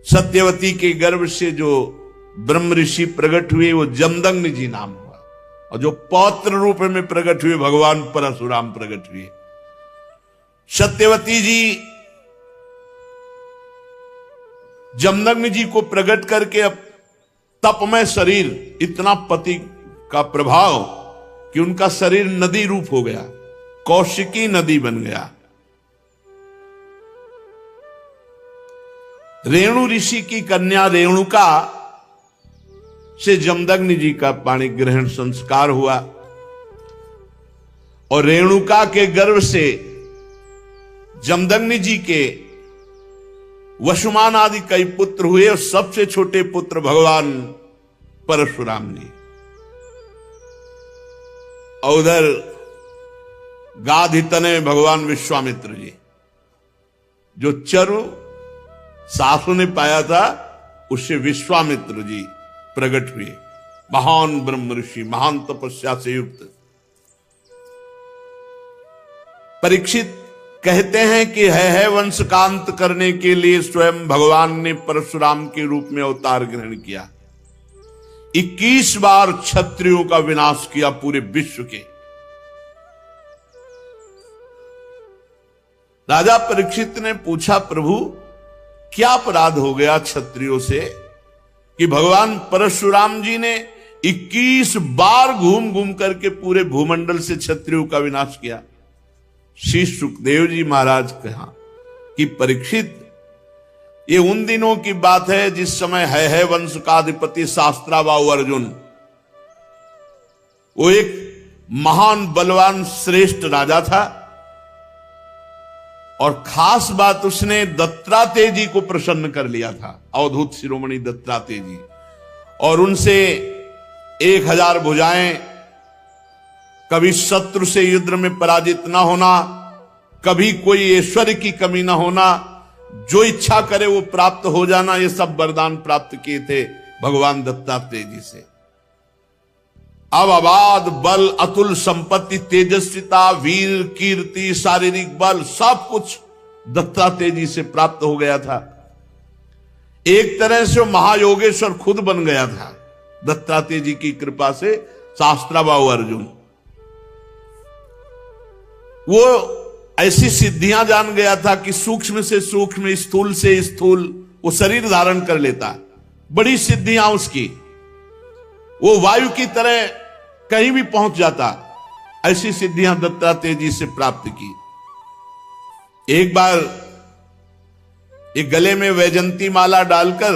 सत्यवती के गर्भ से जो ब्रह्म ऋषि प्रकट हुए वो जमदग्नि जी नाम हुआ, और जो पौत्र रूप में प्रकट हुए भगवान परशुराम प्रकट हुए। सत्यवती जी जमदग्नि जी को प्रकट करके अब तपमय शरीर, इतना पति का प्रभाव कि उनका शरीर नदी रूप हो गया, कौशिकी नदी बन गया। रेणु ऋषि की कन्या रेणुका से जमदग्नि जी का पाणी ग्रहण संस्कार हुआ, और रेणुका के गर्भ से जमदग्नि जी के वसुमान आदि कई पुत्र हुए, और सबसे छोटे पुत्र भगवान परशुराम जी। और उधर गाधितने में भगवान विश्वामित्र जी, जो चरु सासु ने पाया था उससे विश्वामित्र जी प्रकट हुए, महान ब्रह्म ऋषि, महान तपस्या से युक्त। परीक्षित कहते हैं कि है वंश का अंत करने के लिए स्वयं भगवान ने परशुराम के रूप में अवतार ग्रहण किया। 21 बार क्षत्रियों का विनाश किया पूरे विश्व के। राजा परीक्षित ने पूछा, प्रभु क्या अपराध हो गया क्षत्रियों से कि भगवान परशुराम जी ने 21 बार घूम घूम करके पूरे भूमंडल से क्षत्रियों का विनाश किया। श्री सुखदेव जी महाराज कहा कि परीक्षित, ये उन दिनों की बात है जिस समय है वंश का अधिपति शास्त्राबाहु अर्जुन, वो एक महान बलवान श्रेष्ठ राजा था, और खास बात उसने दत्तात्रेय जी को प्रसन्न कर लिया था, अवधूत शिरोमणि दत्तात्रेय जी, और उनसे 1000 भुजाएं, कभी शत्रु से युद्ध में पराजित ना होना, कभी कोई ऐश्वर्य की कमी ना होना, जो इच्छा करे वो प्राप्त हो जाना, ये सब वरदान प्राप्त किए थे भगवान दत्तात्रेय जी से। अब अबाध बल, अतुल संपत्ति, तेजस्विता, वीर कीर्ति, शारीरिक बल, सब कुछ दत्तात्रेय जी से प्राप्त हो गया था। एक तरह से महायोगेश्वर खुद बन गया था दत्तात्रेय जी की कृपा से। शास्त्राबाहु अर्जुन वो ऐसी सिद्धियां जान गया था कि सूक्ष्म से सूक्ष्म, स्थूल से स्थूल वो शरीर धारण कर लेता। बड़ी सिद्धियां उसकी, वो वायु की तरह कहीं भी पहुंच जाता। ऐसी सिद्धियां दत्तात्रेय जी से प्राप्त की। एक बार एक गले में वैजंती माला डालकर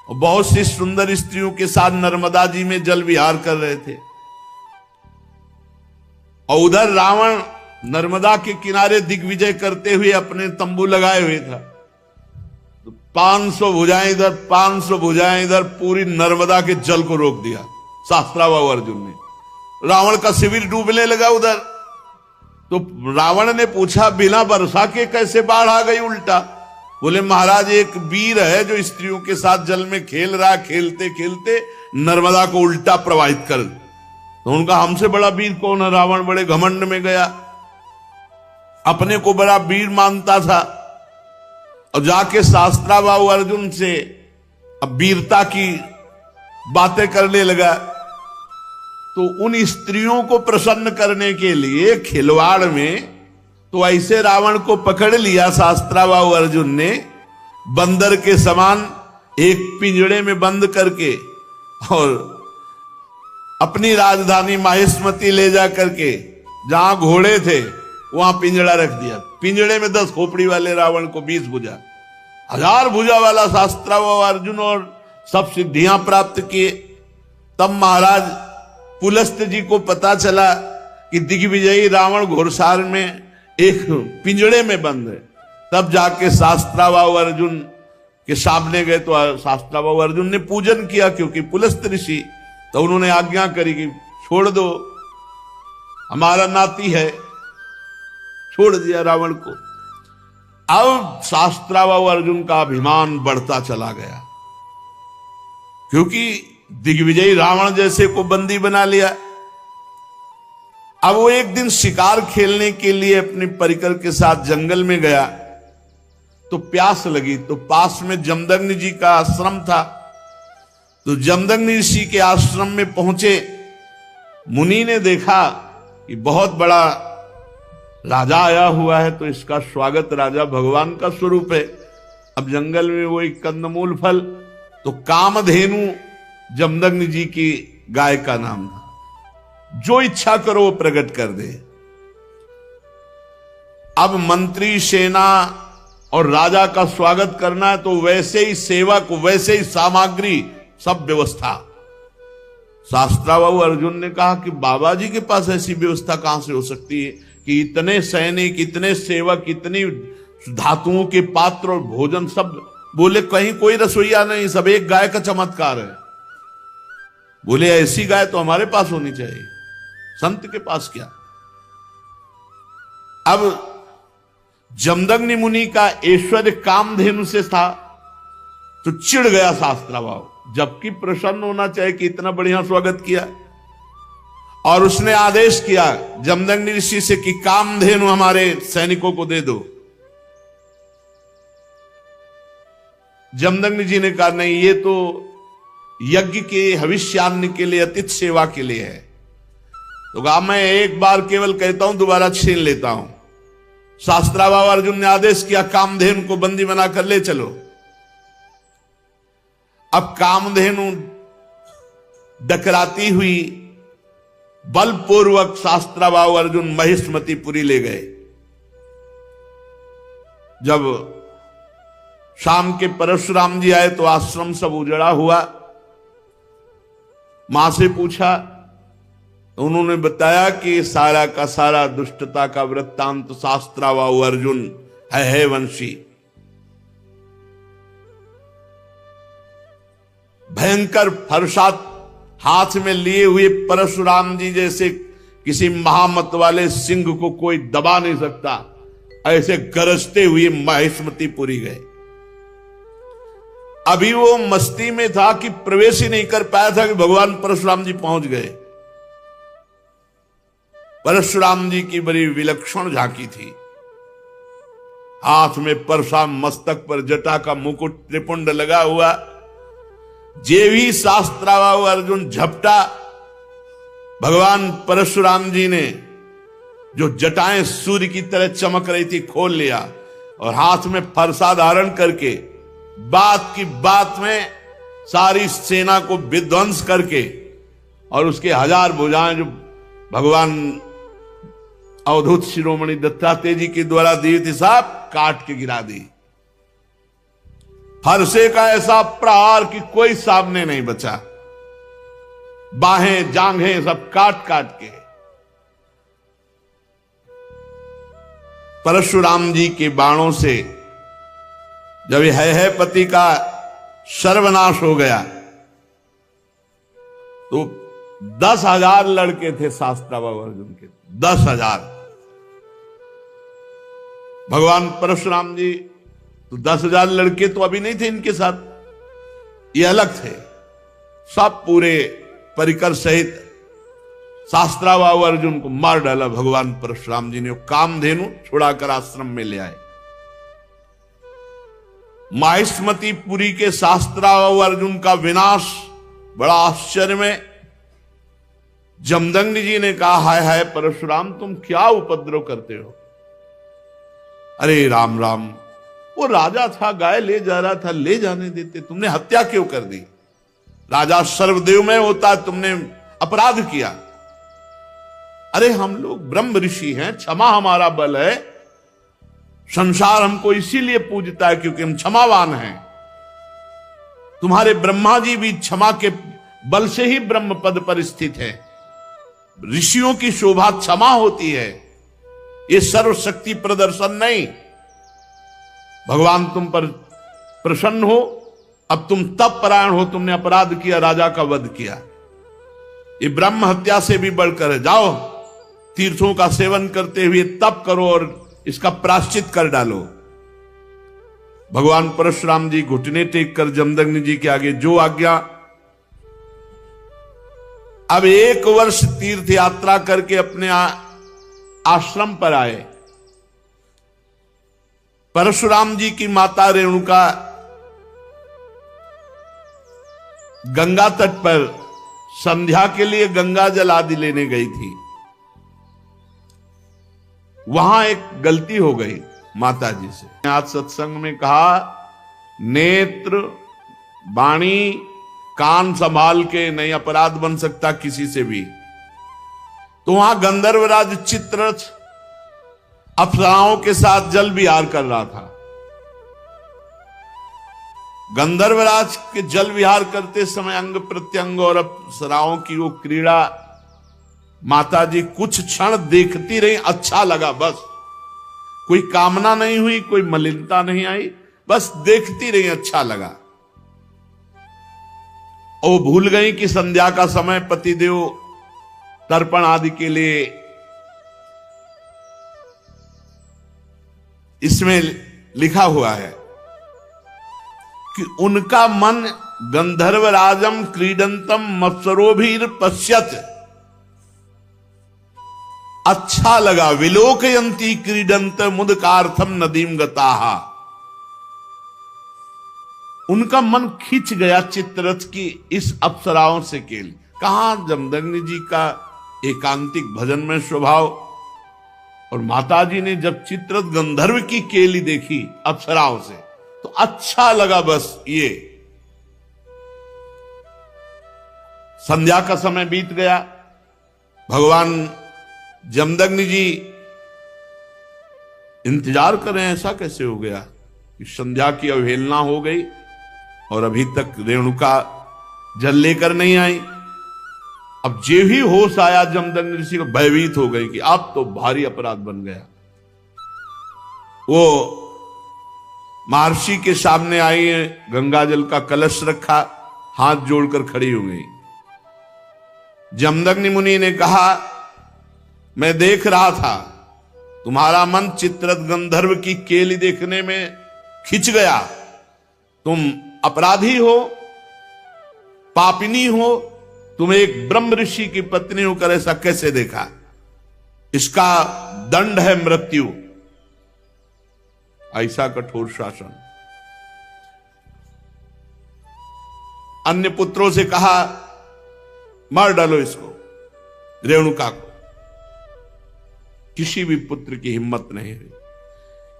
बहुत सी सुंदर स्त्रियों के साथ नर्मदा जी में जल विहार कर रहे थे, और उधर रावण नर्मदा के किनारे दिग्विजय करते हुए अपने तंबू लगाए हुए था। तो 500 भुजाएं इधर, 500 भुजाएं इधर, पूरी नर्मदा के जल को रोक दिया शास्त्राबाहु अर्जुन ने। रावण का शिविर डूबने लगा उधर। तो रावण ने पूछा, बिना वर्षा के कैसे बाढ़ आ गई उल्टा? बोले, महाराज एक वीर है जो स्त्रियों के साथ जल में खेल रहा, खेलते खेलते नर्मदा को उल्टा प्रवाहित कर। तो उनका हमसे बड़ा वीर कौन है? रावण बड़े घमंड में गया, अपने को बड़ा वीर मानता था, और जाके शास्त्राबाहु अर्जुन से अब वीरता की बातें करने लगा। तो उन स्त्रियों को प्रसन्न करने के लिए खिलवाड़ में तो ऐसे रावण को पकड़ लिया शास्त्राबाहु अर्जुन ने, बंदर के समान एक पिंजड़े में बंद करके, और अपनी राजधानी माहिष्मती ले जा करके जहां घोड़े थे वहां पिंजड़ा रख दिया। पिंजड़े में 10 खोपड़ी वाले रावण को 20 भुजा, 1000 भुजा वाला शास्त्राबाहु अर्जुन, और सब सिद्धियां प्राप्त किए। तब महाराज पुलस्त जी को पता चला कि दिग्विजयी रावण घोड़सार में एक पिंजड़े में बंद है। तब जाके शास्त्राबाहु अर्जुन के सामने गए, तो शास्त्राबाहु अर्जुन ने पूजन किया, क्योंकि पुलस्त ऋषि, तो उन्होंने आज्ञा करी कि छोड़ दो, हमारा नाती है। छोड़ दिया रावण को। अब शास्त्राबाहु अर्जुन का अभिमान बढ़ता चला गया, क्योंकि दिग्विजयी रावण जैसे को बंदी बना लिया। अब वो एक दिन शिकार खेलने के लिए अपने परिकर के साथ जंगल में गया, तो प्यास लगी, तो पास में जमदग्नि जी का आश्रम था। तो जमदग्नि ऋषि के आश्रम में पहुंचे। मुनि ने देखा कि बहुत बड़ा राजा आया हुआ है, तो इसका स्वागत, राजा भगवान का स्वरूप है। अब जंगल में वो एक कंदमूल फल, तो कामधेनु जमदग्नि जी की गाय का नाम था। जो इच्छा करो वो प्रकट कर दे। अब मंत्री, सेना और राजा का स्वागत करना है, तो वैसे ही सेवक, वैसे ही सामग्री, सब व्यवस्था। शास्त्राबाहु अर्जुन ने कहा कि बाबा जी के पास ऐसी व्यवस्था कहां से हो सकती है कि इतने सैनिक, इतने सेवक, इतनी धातुओं के पात्र और भोजन सब। बोले कहीं कोई रसोईया नहीं, सब एक गाय का चमत्कार है। बोले ऐसी गाय तो हमारे पास होनी चाहिए, संत के पास क्या। अब जमदग्नि मुनि का ऐश्वर्य कामधेनु से था, तो चिढ़ गया शास्त्राबाहु, जबकि प्रसन्न होना चाहिए कि इतना बढ़िया स्वागत किया। और उसने आदेश किया जमदग्नि ऋषि से कि कामधेनु हमारे सैनिकों को दे दो। जमदग्नि जी ने कहा नहीं, ये तो यज्ञ के हविष्यान्न के लिए, अतिथि सेवा के लिए है। तो कहा मैं एक बार केवल कहता हूं, दोबारा छीन लेता हूं। शास्त्राबाहु अर्जुन ने आदेश किया कामधेनु को बंदी बनाकर ले चलो। अब कामधेनु डकराती हुई बलपूर्वक शास्त्राबाहु अर्जुन महिष्मतीपुरी ले गए। जब शाम के परशुराम जी आए तो आश्रम सब उजड़ा हुआ। मां से पूछा, तो उन्होंने बताया कि सारा का सारा दुष्टता का वृत्तांत शास्त्राबाहु अर्जुन है वंशी। भयंकर फरसात हाथ में लिए हुए परशुराम जी जैसे किसी महामत वाले सिंह को कोई दबा नहीं सकता, ऐसे गरजते हुए महिष्मतीपुरी गए। अभी वो मस्ती में था कि प्रवेश ही नहीं कर पाया था कि भगवान परशुराम जी पहुंच गए। परशुराम जी की बड़ी विलक्षण झांकी थी। हाथ में परशुराम, मस्तक पर जटा का मुकुट, त्रिपुंड लगा हुआ। जे भी शास्त्राबाहु अर्जुन झपटा, भगवान परशुराम जी ने जो जटाएं सूर्य की तरह चमक रही थी खोल लिया, और हाथ में फरसा धारण करके बात की बात में सारी सेना को विध्वंस करके, और उसके 1000 भुजाएं जो भगवान अवधूत शिरोमणि दत्तात्रेय जी के द्वारा दी थी, सब काट के गिरा दी। फरसे का ऐसा प्रहार कि कोई सामने नहीं बचा। बाहें, जांघें सब काट काट के। परशुराम जी के बाणों से जब है पति का सर्वनाश हो गया, तो 10,000 लड़के थे शास्त्राबाहु अर्जुन के, 10,000। भगवान परशुराम जी तो 10,000 लड़के तो अभी नहीं थे इनके साथ, ये अलग थे। सब पूरे परिकर सहित शास्त्राबाहु अर्जुन को मार डाला भगवान परशुराम जी ने। कामधेनु छुड़ाकर आश्रम में ले आए। महिष्मतीपुरी के शास्त्राबाहु अर्जुन का विनाश बड़ा आश्चर्य में। जमदग्नि जी ने कहा, हाय हाय परशुराम, तुम क्या उपद्रव करते हो। अरे राम राम, वो राजा था, गाय ले जा रहा था, ले जाने देते, तुमने हत्या क्यों कर दी। राजा सर्वदेवमय होता, तुमने अपराध किया। अरे हम लोग ब्रह्म ऋषि हैं, क्षमा हमारा बल है। संसार हमको इसीलिए पूजता है क्योंकि हम क्षमावान हैं। तुम्हारे ब्रह्मा जी भी क्षमा के बल से ही ब्रह्म पद पर स्थित है। ऋषियों की शोभा क्षमा होती है, ये सर्वशक्ति प्रदर्शन नहीं। भगवान तुम पर प्रसन्न हो, अब तुम तप परायण हो, तुमने अपराध किया, राजा का वध किया। ये ब्रह्म हत्या से भी बढ़कर है। जाओ तीर्थों का सेवन करते हुए तप करो और इसका प्रायश्चित कर डालो। भगवान परशुराम जी घुटने टेक कर जमदग्नि जी के आगे जो आज्ञा। अब 1 वर्ष तीर्थ यात्रा करके अपने आश्रम पर आए। परशुराम जी की माता रेणुका गंगा तट पर संध्या के लिए गंगा जल आदि लेने गई थी। वहां एक गलती हो गई माता जी से। आज सत्संग में कहा, नेत्र वाणी कान संभाल के नहीं अपराध बन सकता किसी से भी। तो वहां गंधर्वराज चित्ररथ अप्सराओं के साथ जल विहार कर रहा था। गंधर्वराज के जल विहार करते समय अंग प्रत्यंग और अप्सराओं की वो क्रीड़ा माता जी कुछ क्षण देखती रही। अच्छा लगा, बस कोई कामना नहीं हुई, कोई मलिनता नहीं आई, बस देखती रही, अच्छा लगा। और भूल गई कि संध्या का समय पतिदेव तर्पण आदि के लिए इसमें लिखा हुआ है कि उनका मन गंधर्वराजम क्रीडंतम मत्सरोभीर पश्यत, अच्छा लगा। विलोकयंती क्रीडंत मुदकार्थम नदीम गताहा, उनका मन खिंच गया चित्ररथ की इस अप्सराओं से केली। कहां जमदग्नि जी का एकांतिक भजन में स्वभाव, और माताजी ने जब चित्ररथ गंधर्व की केली देखी अप्सराओं से तो अच्छा लगा। बस ये संध्या का समय बीत गया। भगवान जमदग्नि जी इंतजार करें, ऐसा कैसे हो गया कि संध्या की अवहेलना हो गई और अभी तक रेणुका जल लेकर नहीं आई। अब जे भी होश आया जमदग्नि ऋषि को, भयभीत हो गई कि अब तो भारी अपराध बन गया। वो महर्षि के सामने आई, गंगा जल का कलश रखा, हाथ जोड़कर खड़ी हो गई। जमदग्नि मुनि ने कहा, मैं देख रहा था तुम्हारा मन चित्ररथ गंधर्व की केली देखने में खिंच गया। तुम अपराधी हो, पापिनी हो, तुम एक ब्रह्म ऋषि की पत्नी होकर ऐसा कैसे देखा? इसका दंड है मृत्यु। ऐसा कठोर शासन। अन्य पुत्रों से कहा, मार डालो इसको, रेणुका को। किसी भी पुत्र की हिम्मत नहीं हुई।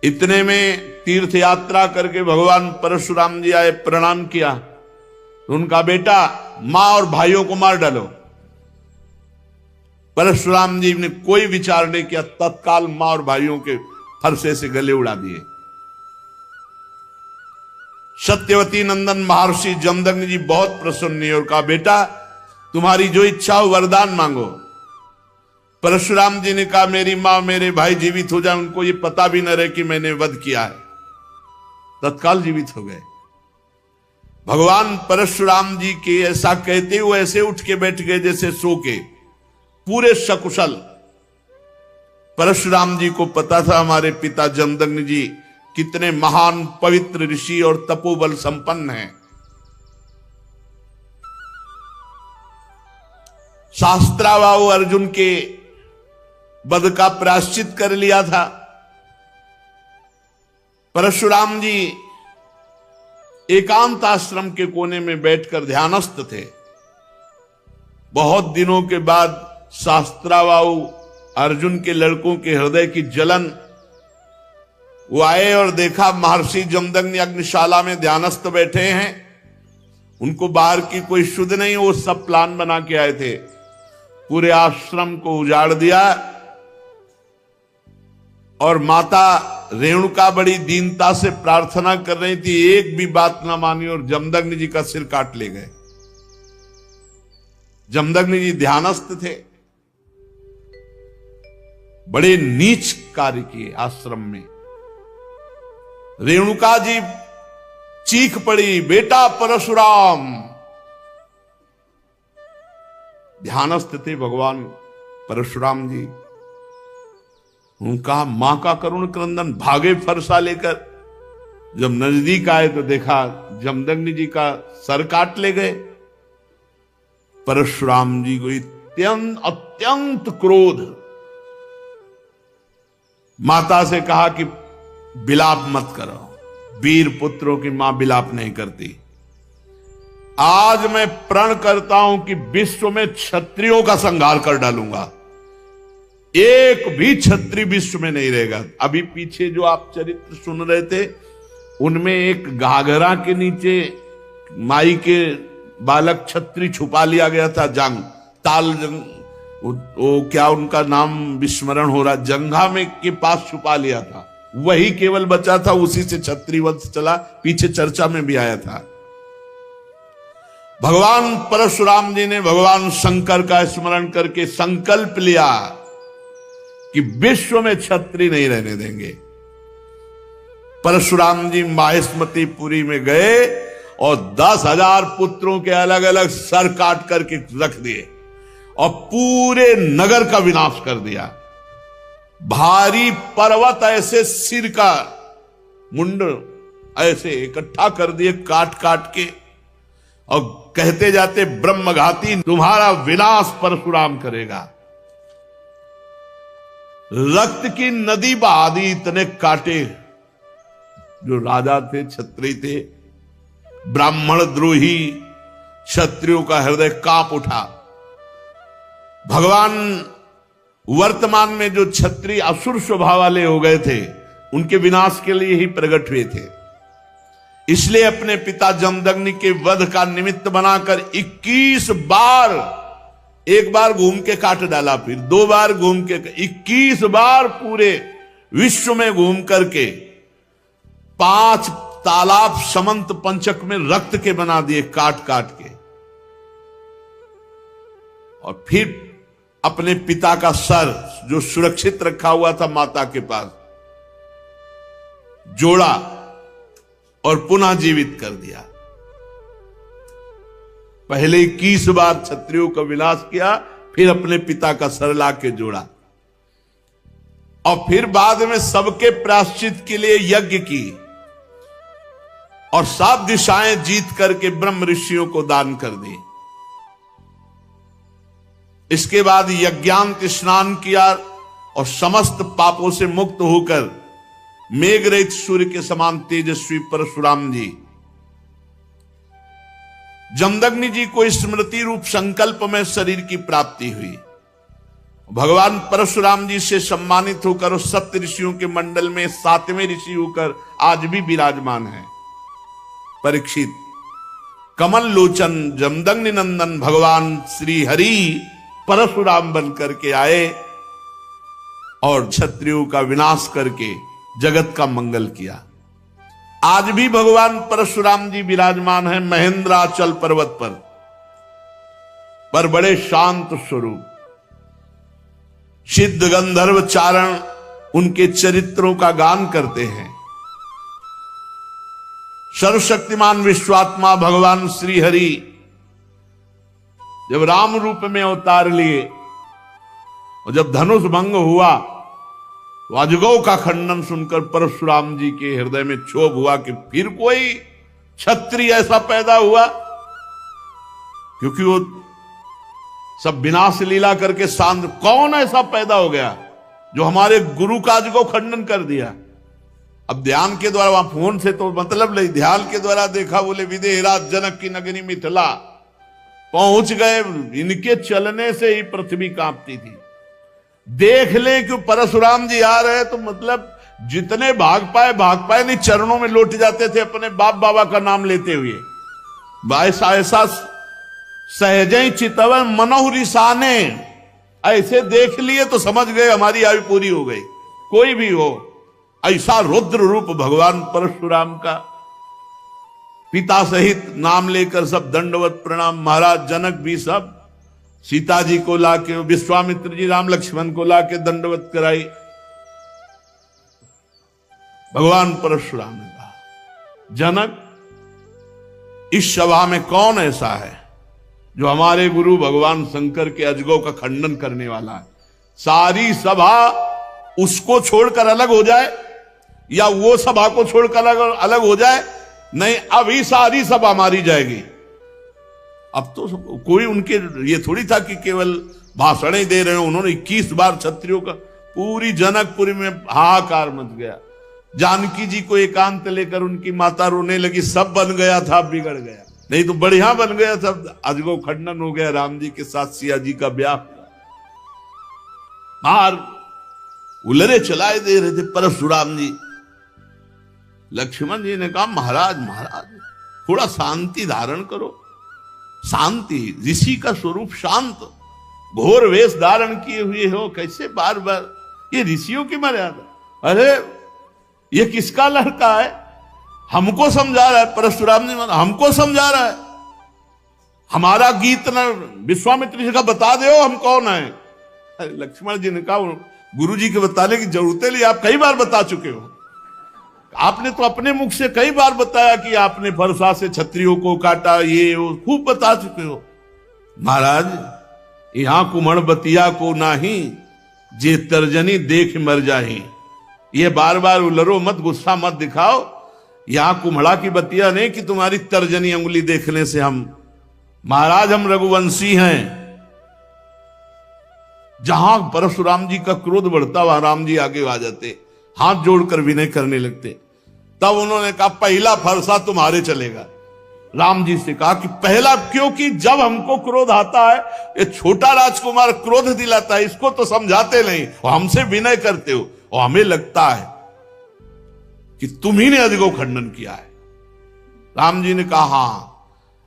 इतने में तीर्थ यात्रा करके भगवान परशुराम जी आए, प्रणाम किया तो उनका बेटा, मां और भाइयों को मार डालो। परशुराम जी ने कोई विचार नहीं किया, तत्काल मां और भाइयों के फरसे से गले उड़ा दिए। सत्यवती नंदन महर्षि जमदग्नि जी बहुत प्रसन्न हुए और कहा, बेटा तुम्हारी जो इच्छा हो वरदान मांगो। परशुराम जी ने कहा, मेरी मां मेरे भाई जीवित हो जाए, उनको ये पता भी न रहे कि मैंने वध किया है। तत्काल जीवित हो गए। भगवान परशुराम जी के ऐसा कहते हुए ऐसे उठ के बैठ गए जैसे सो के, पूरे सकुशल। परशुराम जी को पता था हमारे पिता जमदग्नि जी कितने महान पवित्र ऋषि और तपोबल संपन्न हैं। शास्त्राबाहु अर्जुन के वध का प्रायश्चित कर लिया था। परशुराम जी एकांत आश्रम के कोने में बैठकर ध्यानस्थ थे। बहुत दिनों के बाद शास्त्राबाहु अर्जुन के लड़कों के हृदय की जलन, वो आए और देखा महर्षि जमदग्नि अग्निशाला में ध्यानस्थ बैठे हैं। उनको बाहर की कोई शुद्ध नहीं, वो सब प्लान बना के आए थे। पूरे आश्रम को उजाड़ दिया और माता रेणुका बड़ी दीनता से प्रार्थना कर रही थी, एक भी बात ना मानी और जमदग्नि जी का सिर काट ले गए। जमदग्नि जी ध्यानस्थ थे, बड़े नीच कार्य किए आश्रम में। रेणुका जी चीख पड़ी, बेटा परशुराम। ध्यानस्थ थे भगवान परशुराम जी। उनका मां का करुण क्रंदन, भागे फरसा लेकर। जब नजदीक आए तो देखा जमदग्नि जी का सर काट ले गए। परशुराम जी को अत्यंत क्रोध। माता से कहा कि विलाप मत करो। वीर पुत्रों की मां विलाप नहीं करती। आज मैं प्रण करता हूं कि विश्व में क्षत्रियों का संहार कर डालूंगा। एक भी क्षत्रिय विश्व में नहीं रहेगा। अभी पीछे जो आप चरित्र सुन रहे थे, उनमें एक घाघरा के नीचे माई के बालक क्षत्रिय छुपा लिया गया था। ताल जंग, वो क्या उनका नाम विस्मरण हो रहा, जंघा में के पास छुपा लिया था। वही केवल बचा था, उसी से क्षत्रिय वंश चला। पीछे चर्चा में भी आया था। भगवान परशुराम जी ने भगवान शंकर का स्मरण करके संकल्प लिया कि विश्व में क्षत्रिय नहीं रहने देंगे। परशुराम जी माहिष्मतीपुरी में गए और 10,000 पुत्रों के अलग अलग सर काट करके रख दिए और पूरे नगर का विनाश कर दिया। भारी पर्वत ऐसे सिर का मुंड ऐसे इकट्ठा कर दिए काट काट के, और कहते जाते ब्रह्मघाती तुम्हारा विनाश परशुराम करेगा। रक्त की नदी बहा दी, इतने काटे। जो राजा थे, क्षत्रिय थे, ब्राह्मण द्रोही क्षत्रियों का हृदय कांप उठा। भगवान वर्तमान में जो क्षत्रिय असुर स्वभाव वाले हो गए थे, उनके विनाश के लिए ही प्रकट हुए थे। इसलिए अपने पिता जमदग्नि के वध का निमित्त बनाकर 21 बार, एक बार घूम के काट डाला, फिर 2 बार घूम के, 21 बार पूरे विश्व में घूम करके 5 तालाब समंत पंचक में रक्त के बना दिए काट काट के। और फिर अपने पिता का सर जो सुरक्षित रखा हुआ था माता के पास, जोड़ा और पुनः जीवित कर दिया। पहले 21 बार क्षत्रियों का विनाश किया, फिर अपने पिता का सर ला के जोड़ा, और फिर बाद में सबके प्रायश्चित के लिए यज्ञ की और 7 दिशाएं जीत करके ब्रह्म ऋषियों को दान कर दी। इसके बाद यज्ञांत स्नान किया और समस्त पापों से मुक्त होकर मेघ रहित सूर्य के समान तेजस्वी परशुराम जी, जमदग्नि जी को स्मृति रूप संकल्प में शरीर की प्राप्ति हुई। भगवान परशुराम जी से सम्मानित होकर उस 7 ऋषियों के मंडल में 7वें ऋषि होकर आज भी विराजमान है। परीक्षित, कमल लोचन जमदग्नि नंदन भगवान श्री हरि परशुराम बन करके आए और क्षत्रियों का विनाश करके जगत का मंगल किया। आज भी भगवान परशुराम जी विराजमान हैं महेंद्राचल पर्वत पर बड़े शांत स्वरूप। सिद्ध गंधर्व चारण उनके चरित्रों का गान करते हैं। सर्वशक्तिमान विश्वात्मा भगवान श्री हरि जब राम रूप में अवतार लिए और जब धनुष भंग हुआ, अजगौ का खंडन सुनकर परशुराम जी के हृदय में क्षोभ हुआ कि फिर कोई क्षत्रिय ऐसा पैदा हुआ, क्योंकि वो सब विनाश लीला करके शांत, कौन ऐसा पैदा हो गया जो हमारे गुरु का अजगौ खंडन कर दिया। अब ध्यान के द्वारा, वहां फोन से तो मतलब नहीं, ध्यान के द्वारा देखा, बोले विदेहराज जनक की नगरी मिथिला पहुंच गए। इनके चलने से ही पृथ्वी कांपती थी। देख ले कि परशुराम जी आ रहे, तो मतलब जितने भाग पाए नहीं, चरणों में लौट जाते थे अपने बाप बाबा का नाम लेते हुए। ऐसा सहजई चितवन मनोह रिसाने, ऐसे देख लिए तो समझ गए हमारी आयु पूरी हो गई। कोई भी हो, ऐसा रुद्र रूप भगवान परशुराम का। पिता सहित नाम लेकर सब दंडवत प्रणाम। महाराज जनक भी सब सीता जी को लाके, विश्वामित्र जी राम लक्ष्मण को लाके दंडवत कराई। भगवान परशुराम ने कहा, जनक, इस सभा में कौन ऐसा है जो हमारे गुरु भगवान शंकर के अजगौ का खंडन करने वाला है? सारी सभा उसको छोड़कर अलग हो जाए या वो सभा को छोड़कर अलग हो जाए? नहीं, अभी सारी सभा मारी जाएगी। अब तो कोई उनके ये थोड़ी था कि केवल भाषणें दे रहे हो। उन्होंने 21 बार क्षत्रियों का, पूरी जनकपुरी में हाहाकार मच गया। जानकी जी को एकांत लेकर उनकी माता रोने लगी, सब बन गया था, बिगड़ गया, नहीं तो बढ़िया बन गया, सब अजगो खंडन हो गया। राम जी के साथ सिया जी का ब्याह, बाहर उलरे चलाए दे रहे थे परशुराम जी। लक्ष्मण जी ने कहा, महाराज महाराज थोड़ा शांति धारण करो, शांति, ऋषि का स्वरूप शांत, घोर वेश धारण किए हुए हो, कैसे बार बार, ये ऋषियों की मर्यादा। अरे ये किसका लड़का है, हमको समझा रहा है, परशुराम जी हमको समझा रहा है, हमारा गीत न विश्वामित्र जी का बता दो हम कौन है। अरे लक्ष्मण जी ने कहा, गुरु जी के बताने की जरूरत है, आप कई बार बता चुके हो, आपने तो अपने मुख से कई बार बताया कि आपने फरसा से क्षत्रियों को काटा, ये वो खूब बता चुके हो। महाराज यहां कुमड़ बतिया को नाही, जे तर्जनी देख मर जाही। ये बार बार उलरो मत, गुस्सा मत दिखाओ, यहां कुम्हड़ा की बतिया नहीं कि तुम्हारी तर्जनी अंगुली देखने से हम, महाराज हम रघुवंशी हैं। जहां परशुराम जी का क्रोध बढ़ता वहां राम जी आगे आ जाते, हाथ जोड़कर विनय करने लगते। तब उन्होंने कहा, पहला फरसा तुम्हारे चलेगा। राम जी से कहा कि पहला, क्योंकि जब हमको क्रोध आता है, ये छोटा राजकुमार क्रोध दिलाता है, इसको तो समझाते नहीं, और हमसे विनय करते हो, और हमें लगता है कि तुम ही ने अजगो खंडन किया है। राम जी ने कहा, हां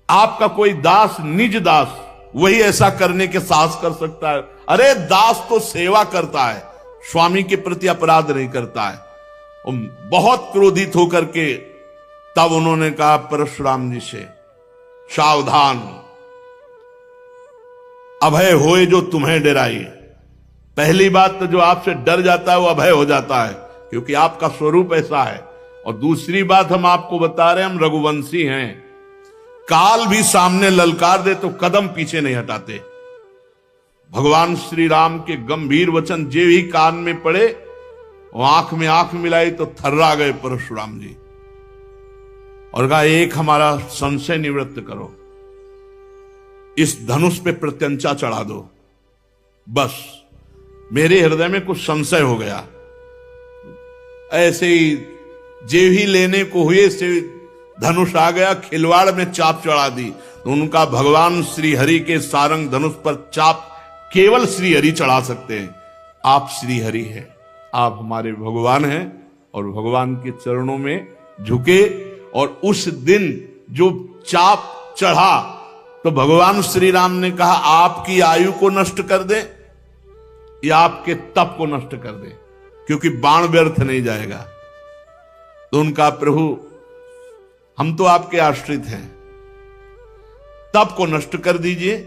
आपका कोई दास, निज दास, वही ऐसा करने के साहस कर सकता है। अरे दास तो सेवा करता है, स्वामी के प्रति अपराध नहीं करता है। बहुत क्रोधित होकर के तब उन्होंने कहा परशुराम जी से, सावधान, अभय होए जो तुम्हें डराए। पहली बात तो जो आपसे डर जाता है वो अभय हो जाता है, क्योंकि आपका स्वरूप ऐसा है। और दूसरी बात हम आपको बता रहे हैं, हम रघुवंशी हैं, काल भी सामने ललकार दे तो कदम पीछे नहीं हटाते। भगवान श्री राम के गंभीर वचन जे ही कान में पड़े, आंख में आंख मिलाई तो थर्रा गए परशुराम जी, और कहा, एक हमारा संशय निवृत्त करो, इस धनुष पे प्रत्यंचा चढ़ा दो, बस मेरे हृदय में कुछ संशय हो गया। ऐसे ही जे ही लेने को हुए से धनुष आ गया, खिलवाड़ में चाप चढ़ा दी। तो उनका भगवान श्री हरि के सारंग धनुष पर चाप केवल श्री हरि चढ़ा सकते हैं। आप श्री हरि हैं, आप हमारे भगवान हैं, और भगवान के चरणों में झुके। और उस दिन जो चाप चढ़ा तो भगवान श्री राम ने कहा, आपकी आयु को नष्ट कर दे या आपके तप को नष्ट कर दे, क्योंकि बाण व्यर्थ नहीं जाएगा। तो उनका, प्रभु हम तो आपके आश्रित हैं, तप को नष्ट कर दीजिए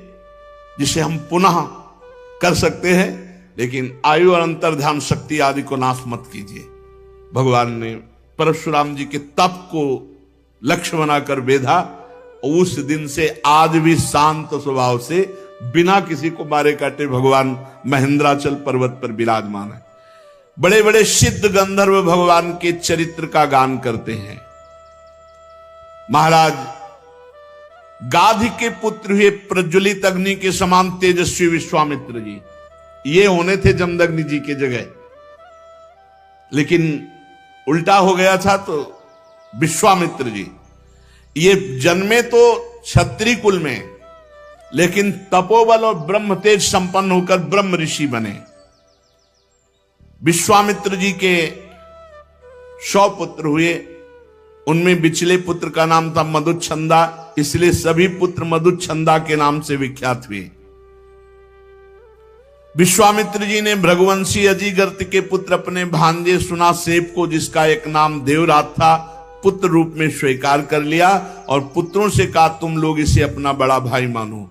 जिसे हम पुनः कर सकते हैं, लेकिन आयु और अंतर ध्यान शक्ति आदि को नाश मत कीजिए। भगवान ने परशुराम जी के तप को लक्ष्य बनाकर बेधा, और उस दिन से आज भी शांत स्वभाव से बिना किसी को मारे काटे भगवान महेंद्राचल पर्वत पर विराजमान है। बड़े बड़े सिद्ध गंधर्व भगवान के चरित्र का गान करते हैं। महाराज गाधी के पुत्र हुए प्रज्वलित अग्नि के समान तेजस्वी विश्वामित्र जी, ये होने थे जमदग्नि जी के जगह, लेकिन उल्टा हो गया था। तो विश्वामित्र जी ये जन्मे तो क्षत्रिय कुल में, लेकिन तपोबल और ब्रह्म तेज संपन्न होकर ब्रह्म ऋषि बने। विश्वामित्र जी के 100 पुत्र हुए, उनमें बिचले पुत्र का नाम था मधुच्छंदा, इसलिए सभी पुत्र मधुच्छंदा के नाम से विख्यात हुए। विश्वामित्र जी ने भृगुवंशी अजिगर्त के पुत्र अपने भांजे सुनासेप को, जिसका एक नाम देवरात था, पुत्र रूप में स्वीकार कर लिया और पुत्रों से कहा, तुम लोग इसे अपना बड़ा भाई मानो।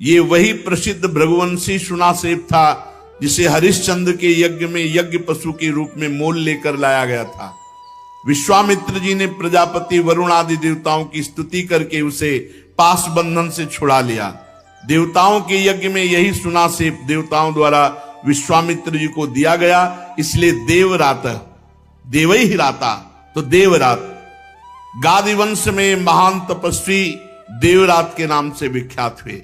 ये वही प्रसिद्ध भृगुवंशी सुनासेप था जिसे हरिश्चंद्र के यज्ञ में यज्ञ पशु के रूप में मोल लेकर लाया गया था। विश्वामित्र जी ने प्रजापति वरुण आदि देवताओं की स्तुति करके उसे पास बंधन से छुड़ा लिया। देवताओं के यज्ञ में यही सुनासेप देवताओं द्वारा विश्वामित्र जी को दिया गया, इसलिए देवरात, देवई ही राता तो देवरात। गादी वंश में महान तपस्वी देवरात के नाम से विख्यात हुए।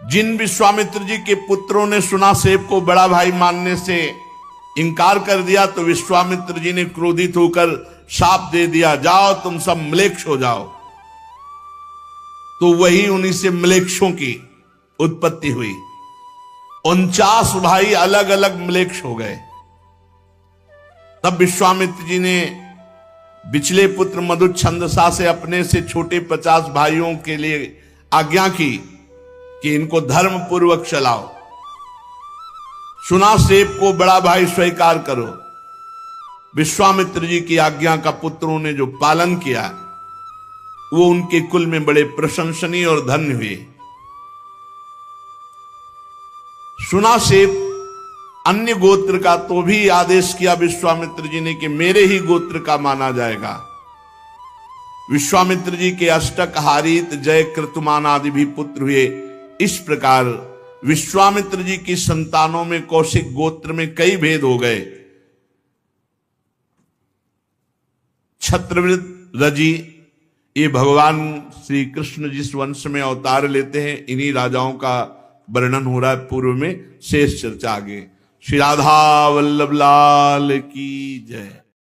जिन विश्वामित्र जी के पुत्रों ने सुनासेप को बड़ा भाई मानने से इनकार कर दिया तो विश्वामित्र जी ने क्रोधित होकर शाप दे दिया, जाओ तुम सब म्लेच्छ हो जाओ। तो वही उन्हीं से म्लेच्छों की उत्पत्ति हुई। 49 भाई अलग अलग म्लेच्छ हो गए। तब विश्वामित्र जी ने बिचले पुत्र मधुच्छंदसा से अपने से छोटे 50 भाइयों के लिए आज्ञा की कि इनको धर्म पूर्वक चलाओ। सुनासेप को बड़ा भाई स्वीकार करो। विश्वामित्र जी की आज्ञा का पुत्रों ने जो पालन किया वो उनके कुल में बड़े प्रशंसनीय और धन्य हुए। सुनासेप अन्य गोत्र का तो भी आदेश किया विश्वामित्र जी ने कि मेरे ही गोत्र का माना जाएगा। विश्वामित्र जी के अष्टक, हारित, जय, कृतमान आदि भी पुत्र हुए। इस प्रकार विश्वामित्र जी की संतानों में कौशिक गोत्र में कई भेद हो गए। छत्रवृत, रजी, ये भगवान श्री कृष्ण जिस वंश में अवतार लेते हैं इन्हीं राजाओं का वर्णन हो रहा है। पूर्व में शेष चर्चा आगे। श्री राधा वल्लभ लाल की जय।